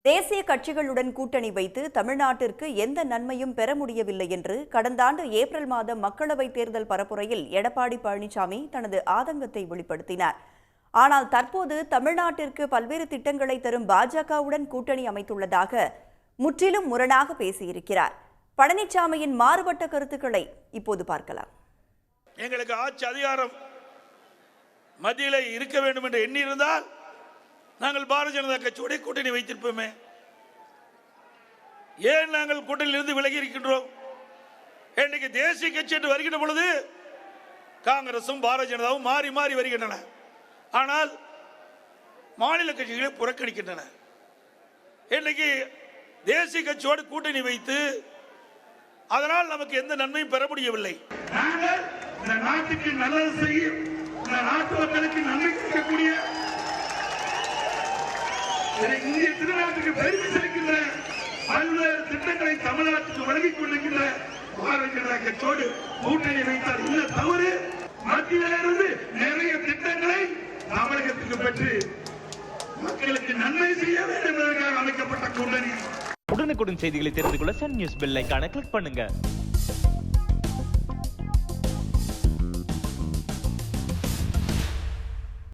தேசிய கட்சிகளுடன் கூட்டணி வைத்து தமிழ்நாட்டிற்கு எந்த நன்மையும் பெற முடியவில்லை என்று கடந்த ஆண்டு ஏப்ரல் மாதம் மக்களவைத் தேர்தல் பரப்புரையில் எடப்பாடி பழனிசாமி தனது ஆதங்கத்தை வெளிப்படுத்தினார். ஆனால் தற்போது தமிழ்நாட்டிற்கு பல்வேறு திட்டங்களை தரும் பாஜகவுடன் கூட்டணி அமைத்துள்ளதாக முற்றிலும் முரணாக பேசியிருக்கிறார். பழனிசாமியின் மாறுபட்ட கருத்துக்களை இப்போது பார்க்கலாம். எங்களுக்கு ஆட்சி அதிகாரம் மத்தியில் இருக்க வேண்டும் என்று எண்ணியிருந்தால் நாங்கள் பாரதிய ஜனதா கட்சியோட கூட்டணி வைத்திருப்போமே. ஏன் நாங்கள் கூட்டணியிலிருந்து விலகி இருக்கின்றோம்? இன்னைக்கு தேசிய கட்சி என்று வருகின்ற பொழுது காங்கிரசும் பாரதிய ஜனதாவும் மாறி மாறி வருகின்றன. ஆனால் மாநில கட்சிகளை புறக்கணிக்கின்றன. இன்னைக்கு தேசிய கட்சியோடு கூட்டணி வைத்து அதனால் நமக்கு எந்த நன்மையும் பெற முடியவில்லை. நாங்கள் இந்த நாட்டுக்கு நல்லது செய்யும், இந்த நாட்டு மக்களுக்கு நன்மை கிடைக்கக்கூடிய இந்திய திருநாட்டுக்கு பெருமை சேர்க்கின்ற பல்வேறு திட்டங்களை தமிழ்நாட்டுக்கு வழங்கிக் கொண்டிருக்கின்ற பாரதிய ஜனதா கட்சியோடு கூட்டணி வைத்தால் இல்ல தவறு. மத்தியிலிருந்து நிறைய திட்டங்களை தமிழகத்துக்கு பெற்று மக்களுக்கு நன்மை செய்ய வேண்டும் என்பதற்காக அமைக்கப்பட்ட கூட்டணி. உடனுக்குடன் செய்திகளை தெரிந்து கொள்ள சன் நியூஸ் பெல் ஐகானை கிளிக் பண்ணுங்க.